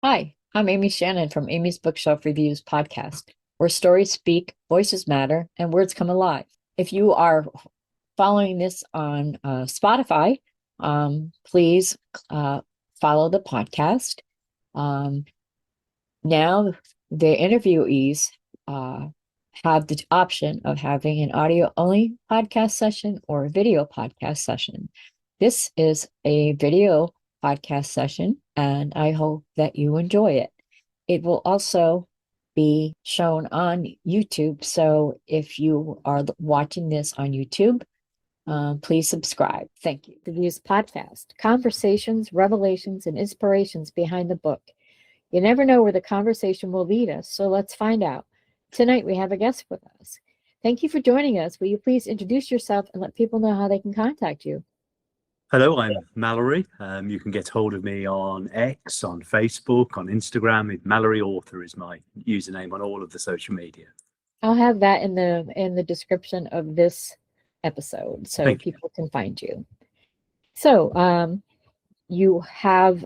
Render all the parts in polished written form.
Hi, I'm Amy Shannon from Amy's Bookshelf Reviews podcast, where stories speak, voices matter, and words come alive. If you are following this on Spotify, please follow the podcast. Um, Now, the interviewees uh, have the option of having an audio only podcast session or a video podcast session. This is a video podcast session, and I hope that you enjoy it. It will also be shown on YouTube. So if you are watching this on YouTube, please subscribe. Thank you. The Views Podcast, conversations, revelations, and inspirations behind the book. You never know where the conversation will lead us, so let's find out. Tonight we have a guest with us. Thank you for joining us. Will you please introduce yourself and let people know how they can contact you? Hello, I'm Malory. You can get hold of me on X, on Facebook, on Instagram. Malory Author is my username on all of the social media. I'll have that in the description of this episode so Thank you. people can find you. So you have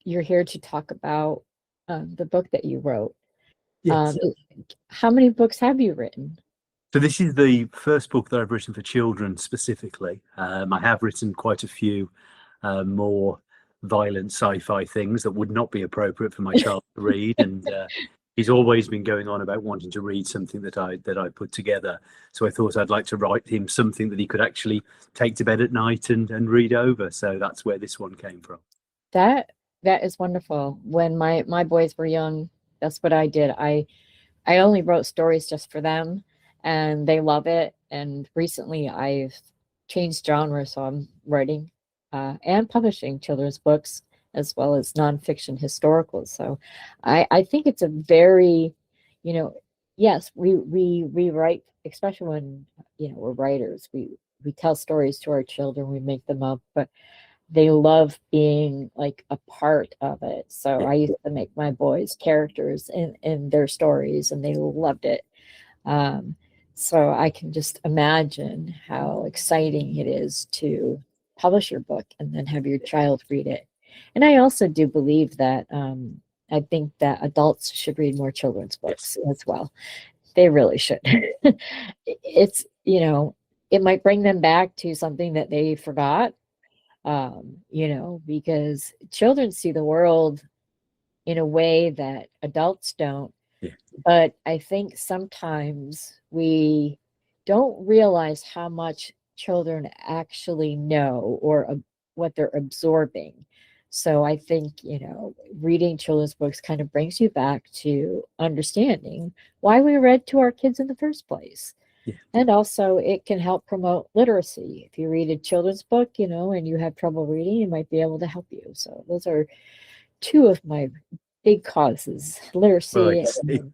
you're here to talk about the book that you wrote. Yes. How many books have you written? So this is the first book that I've written for children specifically. I have written quite a few more violent sci-fi things that would not be appropriate for my child to read, and he's always been going on about wanting to read something that I put together. So I thought I'd like to write him something that he could actually take to bed at night and read over. So that's where this one came from. That is wonderful. When my boys were young, that's what I did. I only wrote stories just for them, and they love it. And recently I've changed genres, so I'm writing and publishing children's books as well as nonfiction historicals. So I think it's a very, yes, we write, especially when, we're writers. We tell stories to our children, we make them up, but they love being like a part of it. So Yeah. I used to make my boys characters in their stories, and they loved it. Um, so I can just imagine how exciting it is to publish your book and then have your child read it. And I also do believe that I think that adults should read more children's books as well. They really should. It's, it might bring them back to something that they forgot, because children see the world in a way that adults don't. Yeah. But I think sometimes we don't realize how much children actually know or what they're absorbing. So I think, reading children's books kind of brings you back to understanding why we read to our kids in the first place. Yeah. And also, it can help promote literacy. If you read a children's book, and you have trouble reading, it might be able to help you. So those are two of my big causes: Well, literacy. it's And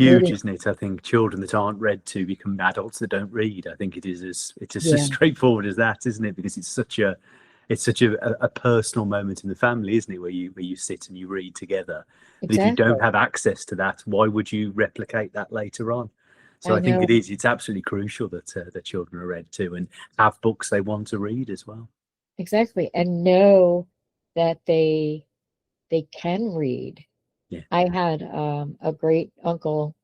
huge, reading. isn't it? I think children that aren't read to become adults that don't read. I think it's as Yeah, straightforward as that, isn't it? Because it's such a personal moment in the family, isn't it? Where you sit and you read together. But if you exactly. don't have access to that, why would you replicate that later on? So I I think know, it's absolutely crucial that children are read to and have books they want to read as well. exactly. And know that they can read. Yeah. I had a great uncle,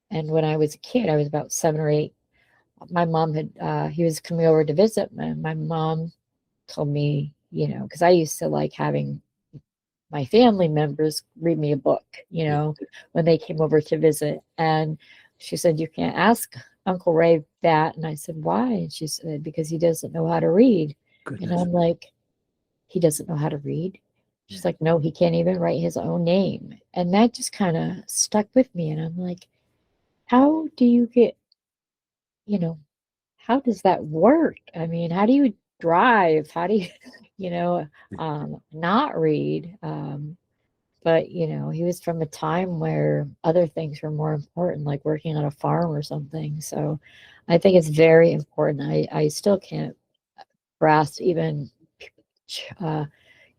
and when I was a kid, I was about 7 or 8. My mom had he was coming over to visit. My mom told me, because I used to like having my family members read me a book, Yeah. when they came over to visit. And she said, "You can't ask Uncle Ray that." And I said, "Why?" And she said, "Because he doesn't know how to read." And Goodness. I'm like, "He doesn't know how to read?" Yeah. She's like, "No, he can't even write his own name." And that just kind of stuck with me. And I'm like, how do you get, you know, how does that work? I mean, how do you drive? How do you, you know, not read? But he was from a time where other things were more important, like working on a farm or something. So I think it's very important. I still can't grasp even uh,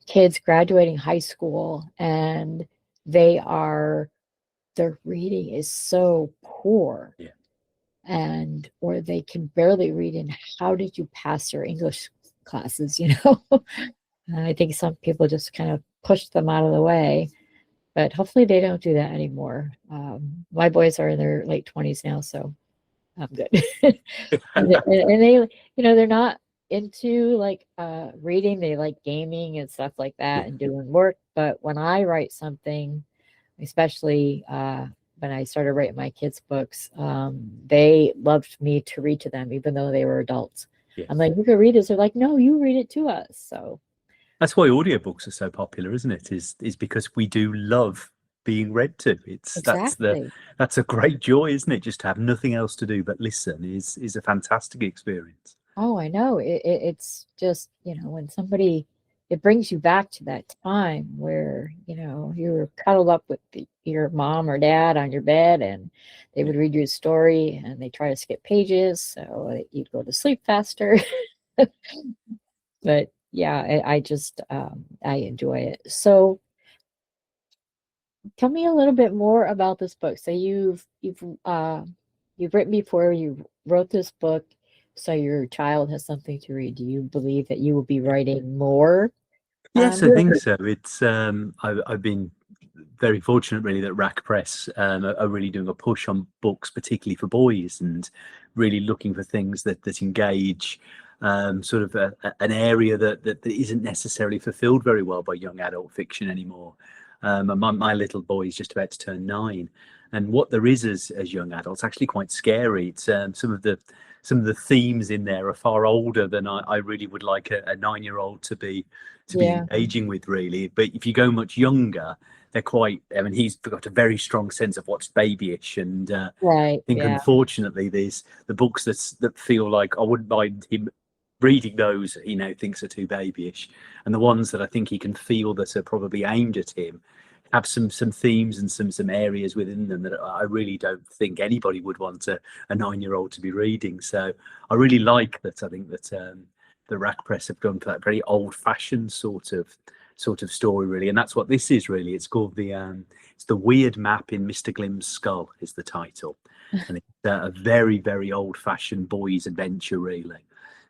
kids graduating high school, and they are their reading is so poor, Yeah. and or they can barely read. And how did you pass your English classes? I think some people just kind of push them out of the way, but hopefully they don't do that anymore. My boys are in their late 20s now, so I'm good. And they, they're not into like reading. They like gaming and stuff like Yeah. that and doing work. But when I write something, especially when I started writing my kids' books, they loved me to read to them, even though they were adults. I'm Yes. like, you can read this. They're like, no, you read it to us. So That's why audiobooks are so popular, isn't it? Is because we do love being read to. It's exactly. that's a great joy, isn't it? Just to have nothing else to do but listen is a fantastic experience. Oh, I know. It's just, when somebody, it brings you back to that time where, you were cuddled up with your mom or dad on your bed and they Yeah. would read you a story and they try to skip pages so that you'd go to sleep faster. But yeah, I just, I enjoy it. So tell me a little bit more about this book. So you've written before, you wrote this book, so your child has something to read. Do you believe that you will be writing more? Yes, I Yeah. think so. It's I've been very fortunate really that Rack Press are really doing a push on books, particularly for boys, and really looking for things that engage sort of an area that isn't necessarily fulfilled very well by young adult fiction anymore. And my little boy is just about to turn 9, and what there is as young adults actually quite scary. It's some of the themes in there are far older than I really would like a 9-year-old to be Yeah, engaging with, really. But if you go much younger, they're quite. I mean, he's got a very strong sense of what's babyish, and right. I think Yeah, unfortunately, there's the books that feel like I wouldn't mind him reading those. He now thinks are too babyish, and the ones that I think he can feel that are probably aimed at him have some themes and some areas within them that I really don't think anybody would want a 9-year-old to be reading. So I really like that. I think that the Rack Press have gone for that very old-fashioned sort of story, really, and that's what this is really. It's called it's the Weird Map in Mr. Glim's Skull is the title, and it's a very very old-fashioned boys' adventure, really.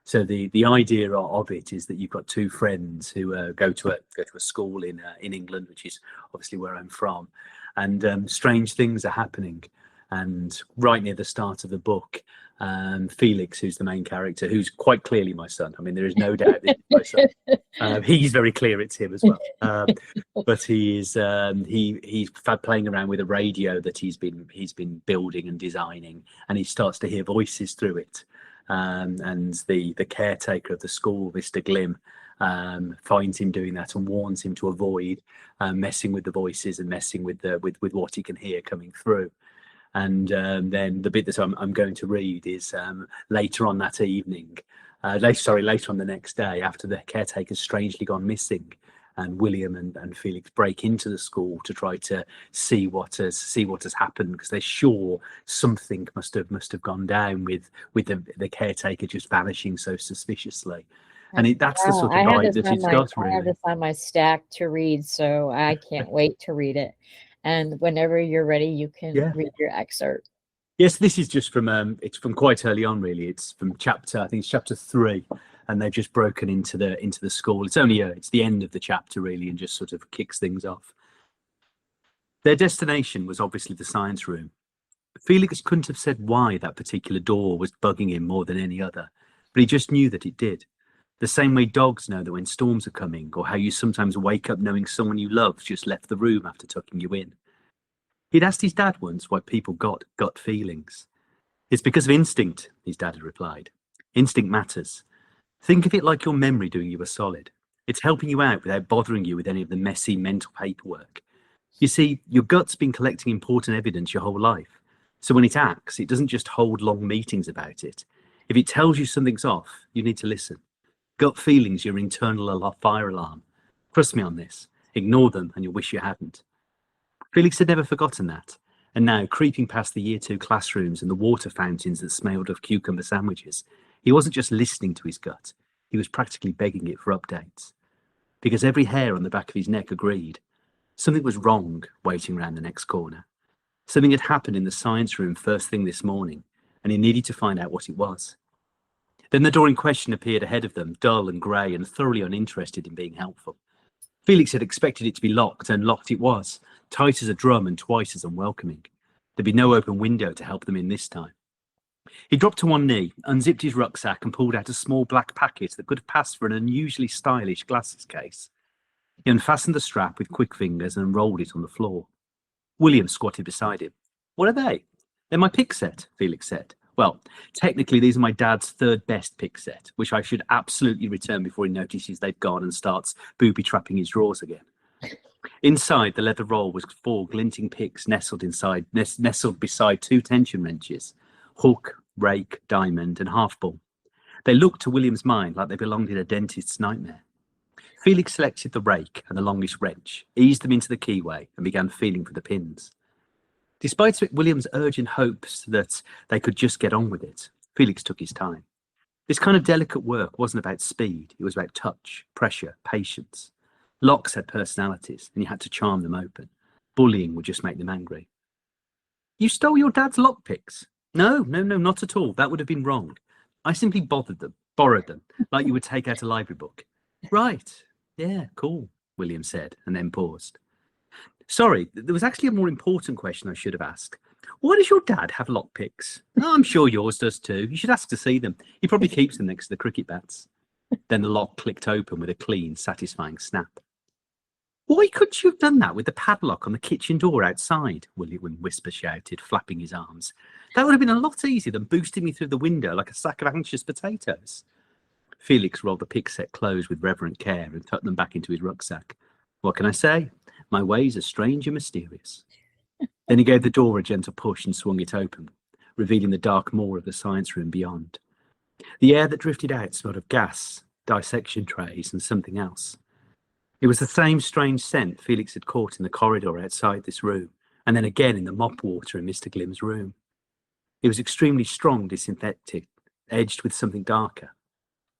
So the idea of it is that you've got two friends who go to a school in England, which is obviously where I'm from, and strange things are happening. And right near the start of the book, Felix, who's the main character, who's quite clearly my son. I mean, there is no doubt this is my son. He's very clear it's him as well. But he's playing around with a radio that he's been building and designing, and he starts to hear voices through it. And the caretaker of the school, Mr. Glim, finds him doing that and warns him to avoid messing with the voices and messing with with what he can hear coming through. And then the bit that I'm going to read is later on that evening, later on the next day, after the caretaker's strangely gone missing, and William and Felix break into the school to try to see what has happened, because they're sure something must have gone down with the caretaker just vanishing so suspiciously. And that's the wow. sort of vibe that it's got, I have really. this on my stack to read, so I can't wait to read it. And whenever you're ready, you can Yeah. read your excerpt. Yes, this is just from it's from quite early on, really. It's from I think it's chapter 3, and they've just broken into the school. It's only it's the end of the chapter, really, and just sort of kicks things off. Their destination was obviously the science room. Felix couldn't have said why that particular door was bugging him more than any other, but he just knew that it did. The same way dogs know that when storms are coming, or how you sometimes wake up knowing someone you love just left the room after tucking you in. He'd asked his dad once why people got gut feelings. It's because of instinct, his dad had replied. Instinct matters. Think of it like your memory doing you a solid. It's helping you out without bothering you with any of the messy mental paperwork. You see, your gut's been collecting important evidence your whole life. So when it acts, it doesn't just hold long meetings about it. If it tells you something's off, you need to listen. Gut feelings, your internal fire alarm. Trust me on this. Ignore them and you'll wish you hadn't. Felix had never forgotten that. And now, creeping past the year 2 classrooms and the water fountains that smelled of cucumber sandwiches, he wasn't just listening to his gut, he was practically begging it for updates. Because every hair on the back of his neck agreed. Something was wrong waiting round the next corner. Something had happened in the science room first thing this morning, and he needed to find out what it was. Then the door in question appeared ahead of them, dull and grey and thoroughly uninterested in being helpful. Felix had expected it to be locked, and locked it was, tight as a drum and twice as unwelcoming. There'd be no open window to help them in this time. He dropped to one knee, unzipped his rucksack and pulled out a small black packet that could have passed for an unusually stylish glasses case. He unfastened the strap with quick fingers and rolled it on the floor. William squatted beside him. "What are they?" "They're my pick set," Felix said. "Well, technically these are my dad's third best pick set, which I should absolutely return before he notices they've gone and starts booby-trapping his drawers again." Inside the leather roll was 4 glinting picks nestled beside 2 tension wrenches, hook, rake, diamond and half-ball. They looked to William's mind like they belonged in a dentist's nightmare. Felix selected the rake and the longest wrench, eased them into the keyway and began feeling for the pins. Despite William's urgent hopes that they could just get on with it, Felix took his time. This kind of delicate work wasn't about speed, it was about touch, pressure, patience. Locks had personalities, and you had to charm them open. Bullying would just make them angry. "You stole your dad's lockpicks?" No, not at all. That would have been wrong. I simply borrowed them, like you would take out a library book." "Right. Yeah, cool," William said, and then paused. "Sorry, there was actually a more important question I should have asked. Why does your dad have lockpicks?" "Oh, I'm sure yours does too. You should ask to see them. He probably keeps them next to the cricket bats." Then the lock clicked open with a clean, satisfying snap. "Why couldn't you have done that with the padlock on the kitchen door outside?" William Whisper shouted, flapping his arms. "That would have been a lot easier than boosting me through the window like a sack of anxious potatoes." Felix rolled the pick set closed with reverent care and tucked them back into his rucksack. "What can I say? My ways are strange and mysterious." Then he gave the door a gentle push and swung it open, revealing the dark maw of the science room beyond. The air that drifted out smelled of gas, dissection trays, and something else. It was the same strange scent Felix had caught in the corridor outside this room, and then again in the mop water in Mr. Glim's room. It was extremely strong disinfectant, edged with something darker.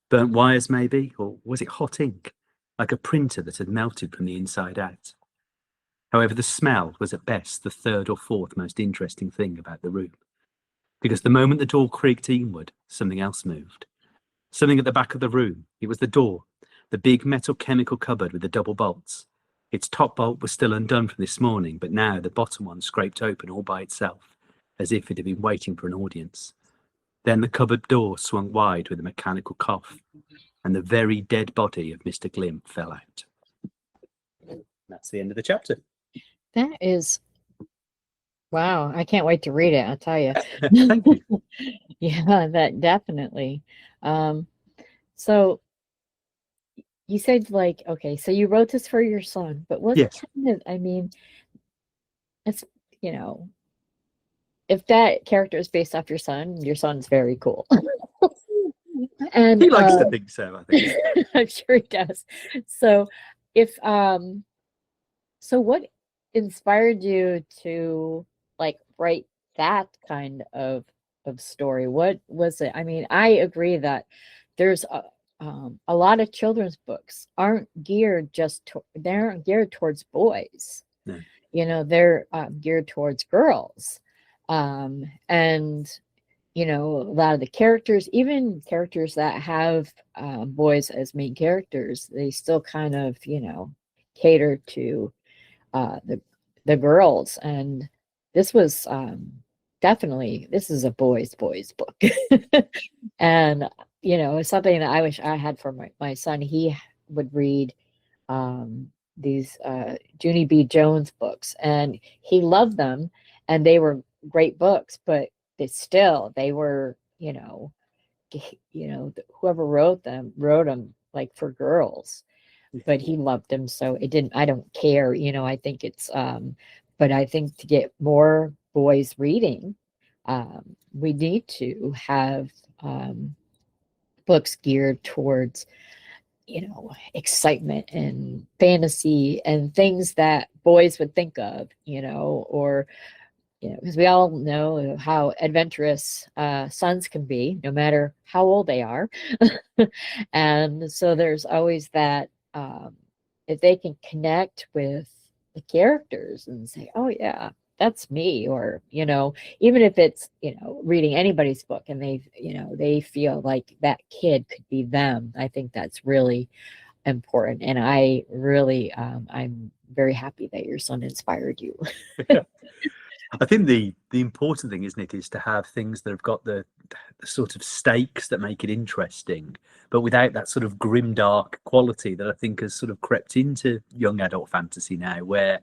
Burnt wires, maybe, or was it hot ink, like a printer that had melted from the inside out? However, the smell was at best the 3rd or 4th most interesting thing about the room, because the moment the door creaked inward, something else moved. Something at the back of the room. It was the door, the big metal chemical cupboard with the double bolts. Its top bolt was still undone from this morning, but now the bottom one scraped open all by itself, as if it had been waiting for an audience. Then the cupboard door swung wide with a mechanical cough, and the very dead body of Mr. Glim fell out. That's the end of the chapter. That is, wow, I can't wait to read it, I'll tell you. Thank you. Yeah, that definitely. So you said like, okay, so you wrote this for your son, but what Yes. kind of, I mean, it's, you know, if that character is based off your son's very cool. And He likes to think so, I think. I'm sure he does. So if so what inspired you to like write that kind of story? What was it? I mean, I agree that there's a lot of children's books aren't geared they aren't geared towards boys. No. You know, they're geared towards girls. And you know, a lot of the characters, even characters that have boys as main characters, they still kind of, you know, cater to the girls. And this was definitely, this is a boys book. And you know, it's something that I wish I had for my son. He would read these Junie B. Jones books, and he loved them, and they were great books, but they were, you know, whoever wrote them like for girls, but he loved them, so it didn't, I don't care, you know. I think it's but I think to get more boys reading, we need to have books geared towards, you know, excitement and fantasy and things that boys would think of, you know, or you know, because we all know how adventurous sons can be, no matter how old they are. And so there's always that, if they can connect with the characters and say, oh, yeah, that's me. Or, even if it's, reading anybody's book and they feel like that kid could be them. I think that's really important. And I really, I'm very happy that your son inspired you. I think the important thing, isn't it, is to have things that have got the sort of stakes that make it interesting, but without that sort of grim dark quality that I think has sort of crept into young adult fantasy now, where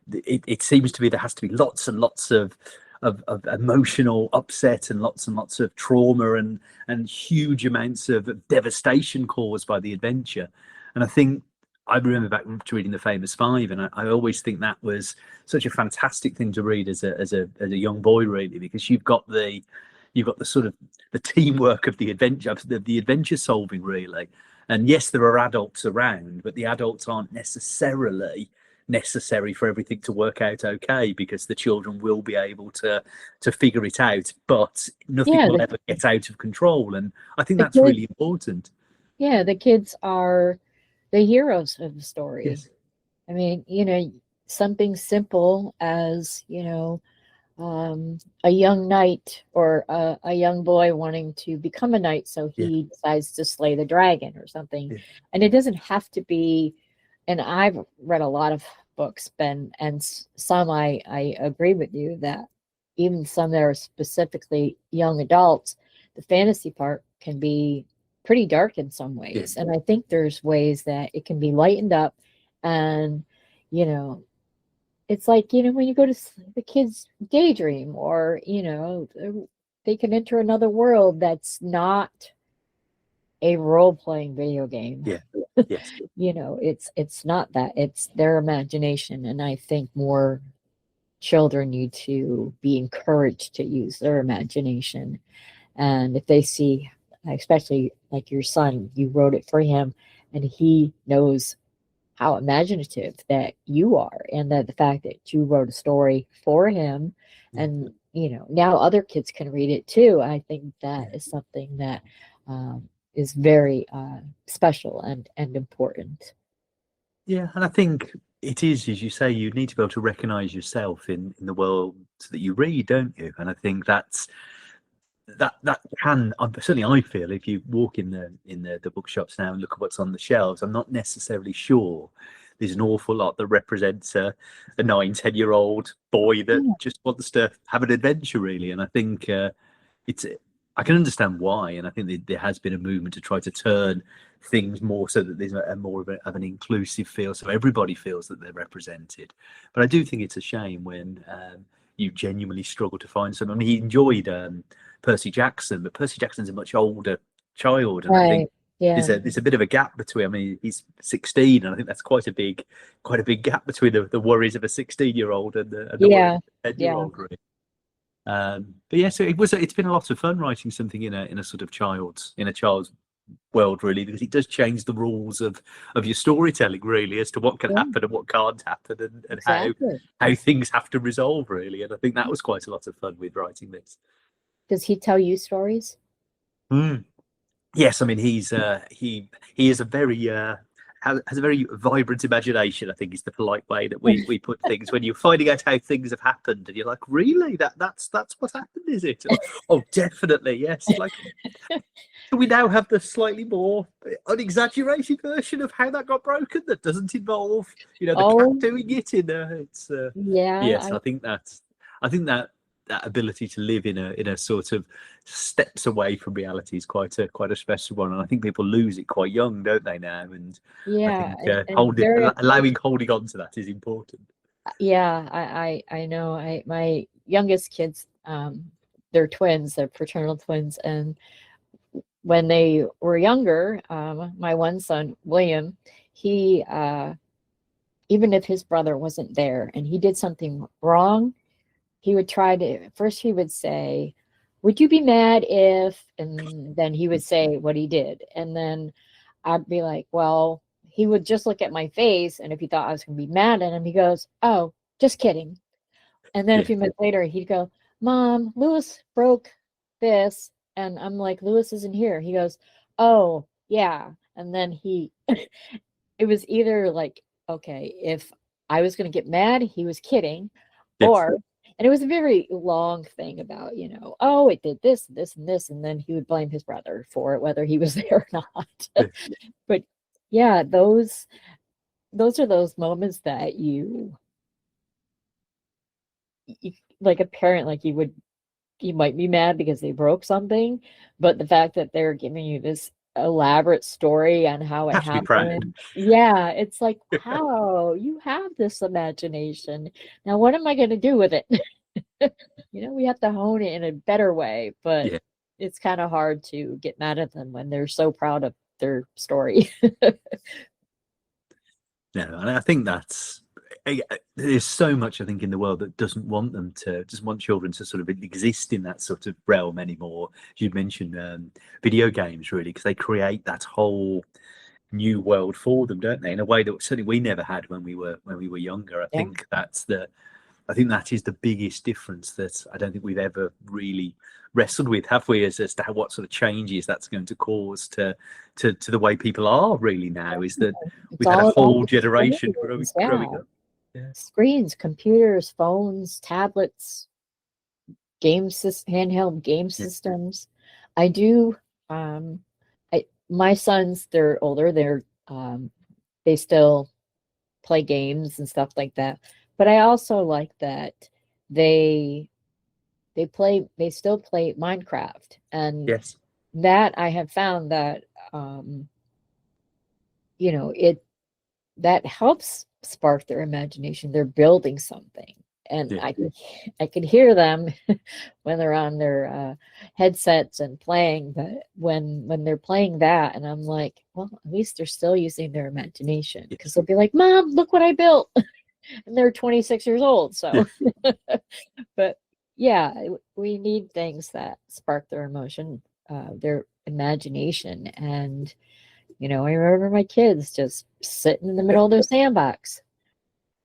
it seems to be there has to be lots and lots of emotional upset and lots of trauma and huge amounts of devastation caused by the adventure. And I think I remember back to reading The Famous Five, and I always think that was such a fantastic thing to read as a young boy, really, because you've got the sort of the teamwork of the adventure solving, really. And yes, there are adults around, but the adults aren't necessary for everything to work out okay, because the children will be able to figure it out, but nothing Yeah, will ever get out of control. And I think the that's kids, really important. yeah, the kids are the heroes of the story. Yes. I mean, something simple as, a young knight or a young boy wanting to become a knight, so Yeah. he decides to slay the dragon or something. Yeah. And it doesn't have to be, and I've read a lot of books, Ben, and some I agree with you that even some that are specifically young adults, the fantasy part can be pretty dark in some Yeah. ways. And I think there's ways that it can be lightened up. And, you know, it's like, when you go to the kids daydream, or, they can enter another world that's not a role-playing video game. Yeah. Yes. It's not that, it's their imagination. And I think more children need to be encouraged to use their imagination. And if they see, especially like your son, you wrote it for him, and he knows how imaginative that you are, and that the fact that you wrote a story for him, Yeah. and now other kids can read it too. I think Yeah. that is something that is very special and important. Yeah, and I think it is, as you say, you need to be able to recognise yourself in the world that you read, don't you? And I think that can certainly, I feel, if you walk in the bookshops now and look at what's on the shelves, I'm not necessarily sure there's an awful lot that represents a 9, 10 year old boy that Yeah, just wants to have an adventure, really. And I think it's I can understand why, and I think there has been a movement to try to turn things more so that there's a more of an inclusive feel, so everybody feels that they're represented. But I do think it's a shame when you genuinely struggle to find someone. I mean, he enjoyed Percy Jackson, but Percy Jackson's a much older child, and I think right. Yeah, there's a bit of a gap between. I mean, he's 16, and I think that's quite a big gap between the worries of a 16-year-old and the worries yeah, of a 10 year yeah. old. Really. But yeah, so it's been a lot of fun writing something in a sort of child's world, really, because it does change the rules of your storytelling, really, as to what can Yeah, happen and what can't happen, and exactly. how things have to resolve, really. And I think that was quite a lot of fun with writing this. Does he tell you stories? Mm. Yes, I mean he is a very has a very vibrant imagination. I think is the polite way that we put things. When you're finding out how things have happened, and you're like, really, that's what happened, is it? Oh, definitely, yes. Like, we now have the slightly more unexaggerated version of how that got broken that doesn't involve, the cat Oh, doing it in it's yeah. yes, I think that ability to live in a sort of steps away from reality is quite a special one, and I think people lose it quite young, don't they, now? And I Yeah, think and very holding on to that is important. yeah, I know. My youngest kids, they're twins, they're fraternal twins, and when they were younger, my one son, William, he even if his brother wasn't there and he did something wrong, he would try to first he would say, "Would you be mad if?" And then he would say what he did. And then I'd be like, "Well," he would just look at my face, and if he thought I was going to be mad at him, he goes, "Oh, just kidding." And then a Yeah, few minutes later, he'd go, "Mom, Lewis broke this." And I'm like, "Lewis isn't here." He goes, "Oh, yeah." And then it was either like, okay, if I was going to get mad, he was kidding, yes, or And it was a very long thing about, oh, it did this, this, and this, and then he would blame his brother for it, whether he was there or not. But yeah, those are those moments that you like a parent, like you might be mad because they broke something, but the fact that they're giving you this elaborate story on how it Have to be proud. happened, yeah, it's like, wow, you have this imagination. Now, what am I going to do with it? We have to hone it in a better way, but Yeah. it's kind of hard to get mad at them when they're so proud of their story. No, and I think there's so much, I think, in the world that doesn't want children to sort of exist in that sort of realm anymore. You mentioned video games, really, because they create that whole new world for them, don't they? In a way that certainly we never had when we were younger. Yeah. I think that is the biggest difference that I don't think we've ever really wrestled with, have we, as to what sort of changes that's going to cause to the way people are really now, is that It's we've had a all whole about generation screens, growing up. Yeah. Screens, computers, phones, tablets, handheld game Yeah. systems. I do, my sons, they're older, they still play games and stuff like that. But I also like that they they still play Minecraft. And Yes. that I have found that it that helps spark their imagination. They're building something. And Yeah. I could hear them when they're on their headsets and playing, but when they're playing that, and I'm like, well, at least they're still using their imagination, because they'll be like, Mom, look what I built. And they're 26 years old. So, but yeah, we need things that spark their imagination. And, I remember my kids just sitting in the middle of their sandbox,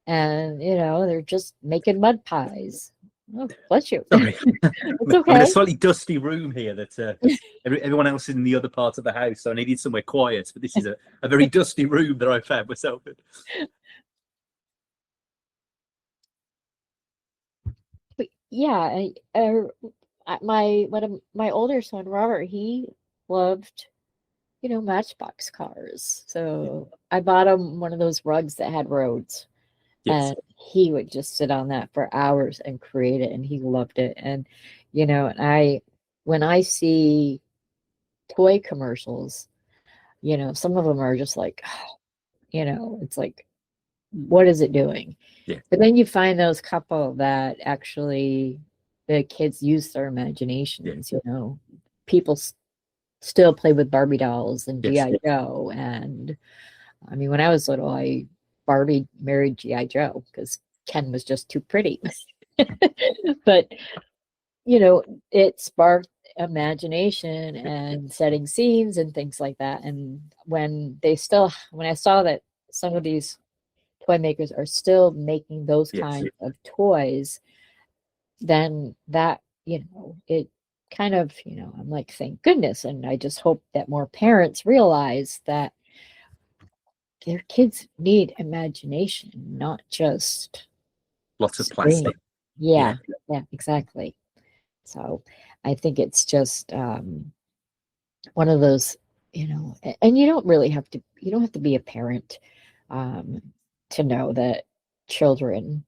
and, they're just making mud pies. Oh, bless you. Sorry. It's I'm in a okay. slightly dusty room here that everyone else is in the other part of the house, so I needed somewhere quiet. But this is a very dusty room that I found myself in. But yeah, my older son Robert, he loved Matchbox cars. So I bought him one of those rugs that had roads, Yes. and he would just sit on that for hours and create it, and he loved it. And and when I see toy commercials, some of them are just like, it's like, what is it doing? Yeah. But then you find those couple that actually the kids use their imaginations. People still play with Barbie dolls and Yes. GI Joe. And I mean, when I was little, Barbie married GI Joe because Ken was just too pretty. But it sparked imagination and setting scenes and things like that. And when I saw that some of these toy makers are still making those Yes. kinds of toys, then that, it kind of, I'm like, thank goodness. And I just hope that more parents realize that their kids need imagination, not just Lots of screen. plastic. Yeah, yeah, exactly. So I think it's just one of those, and you don't have to be a parent um, to know that children,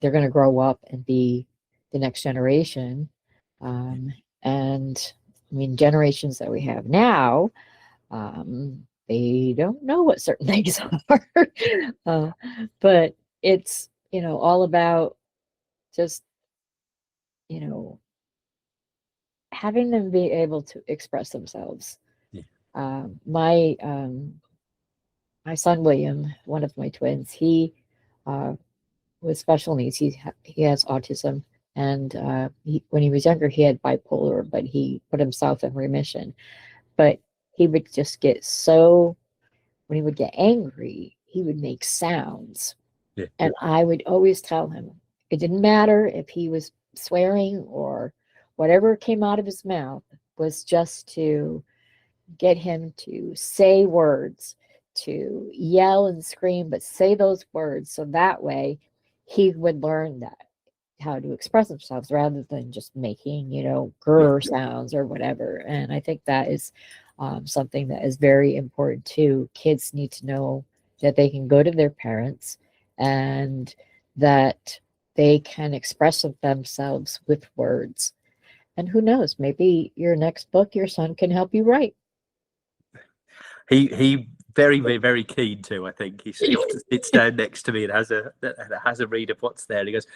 they're going to grow up and be the next generation. And I mean, generations that we have now, they don't know what certain things are. uh, but it's, all about just, you know, having them be able to express themselves. Yeah. My son William, one of my twins, he uh, with special needs. He has autism, and when he was younger, he had bipolar, but he put himself in remission. But he would just get so when he would get angry, he would make sounds, Yeah. and I would always tell him it didn't matter if he was swearing or whatever came out of his mouth was just to get him to say words, to yell and scream, but say those words. So that way he would learn that how to express themselves rather than just making, Yeah. grr sounds or whatever. And I think that is something that is very important too. Kids need to know that they can go to their parents and that they can express themselves with words. And who knows, maybe your next book, your son can help you write. He very, very, very keen to. I think he often sits down next to me and has a read of what's there. And he goes,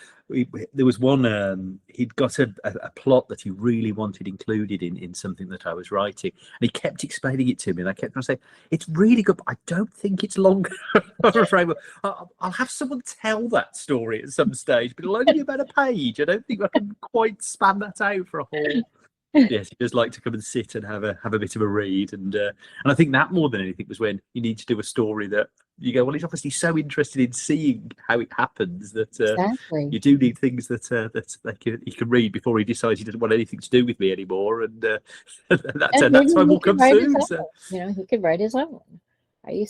there was one. He'd got a plot that he really wanted included in something that I was writing, and he kept explaining it to me. And I kept on saying, "It's really good, but I don't think it's long." I'm afraid I'll have someone tell that story at some stage, but it'll only be about a page. I don't think I can quite span that out for a whole. Yes, he does like to come and sit and have a bit of a read, and I think that more than anything was when you need to do a story that you go, well, he's obviously so interested in seeing how it happens that Exactly. you do need things that he can read before he decides he doesn't want anything to do with me anymore, and And maybe that's time he will could come write his soon. own. So He could write his own. I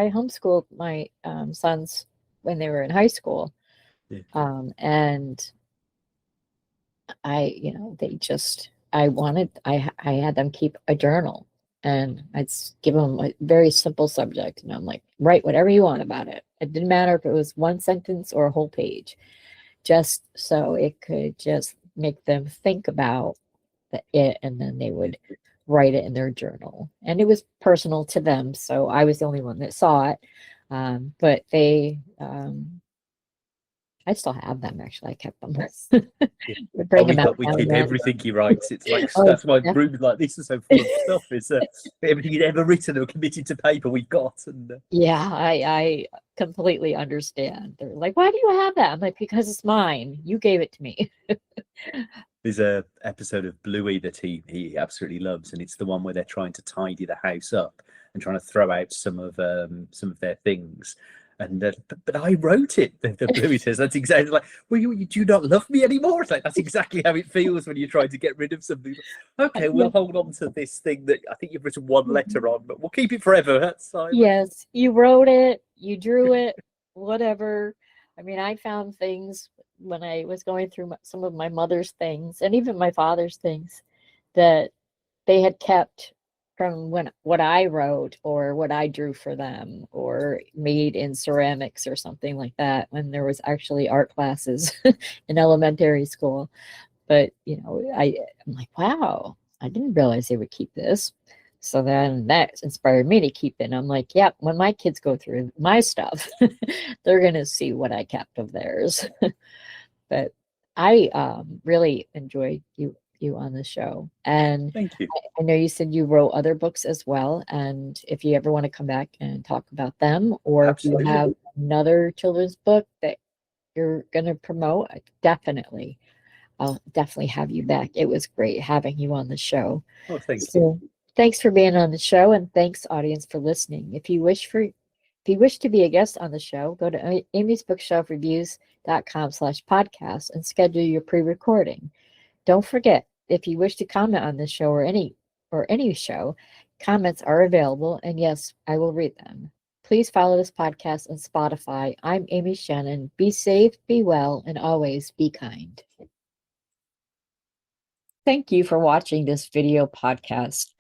homeschooled my sons when they were in high school. yeah. And they just, I had them keep a journal, and give them a very simple subject. And I'm like, write whatever you want about it. It didn't matter if it was one sentence or a whole page, just so it could just make them think about it, and then they would write it in their journal. And it was personal to them, so I was the only one that saw it. But I still have them, actually. I kept them. Yeah. I Oh, bring them out we now and keep then. everything he writes. It's like Oh, that's why yeah. rooms like this are so full of stuff. It's everything he'd ever written or committed to paper we've got, and Yeah, I completely understand. They're like, why do you have that? I'm like, because it's mine. You gave it to me. there's a episode of Bluey that he absolutely loves, and it's the one where they're trying to tidy the house up and trying to throw out some of their things. And but I wrote it. The Bluey says that's exactly like, well, you do not love me anymore. It's like that's exactly how it feels when you're trying to get rid of something. Okay, Yeah. we'll hold on to this thing that I think you've written one letter on, but we'll keep it forever. That's fine. Yes, you wrote it, you drew it, whatever. I mean, I found things when I was going through some of my mother's things and even my father's things that they had kept from what I wrote or what I drew for them or made in ceramics or something like that when there was actually art classes in elementary school. But I'm like, wow, I didn't realize they would keep this. So then that inspired me to keep it. And I'm like, yeah, when my kids go through my stuff, they're gonna see what I kept of theirs. But I really enjoyed you on the show. And Thank you. I know you said you wrote other books as well. And if you ever want to come back and talk about them, or if you Absolutely. have another children's book that you're gonna promote, I'll definitely have you back. It was great having you on the show. Oh, thank you. So thanks for being on the show, and thanks audience for listening. If you wish to be a guest on the show, go to amysbookshelfreviews.com/podcast and schedule your pre-recording. Don't forget, if you wish to comment on this show or any show, comments are available, and yes, I will read them. Please follow this podcast on Spotify. I'm Amy Shannon. Be safe, be well, and always be kind. Thank you for watching this video podcast.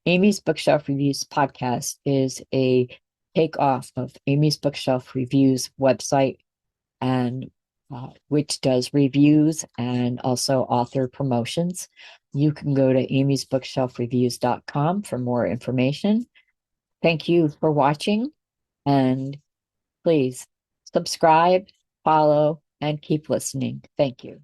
Amy's Bookshelf Reviews podcast is a takeoff of Amy's Bookshelf Reviews website, and which does reviews and also author promotions. You can go to amysbookshelfreviews.com for more information. Thank you for watching, and please subscribe, follow, and keep listening. Thank you.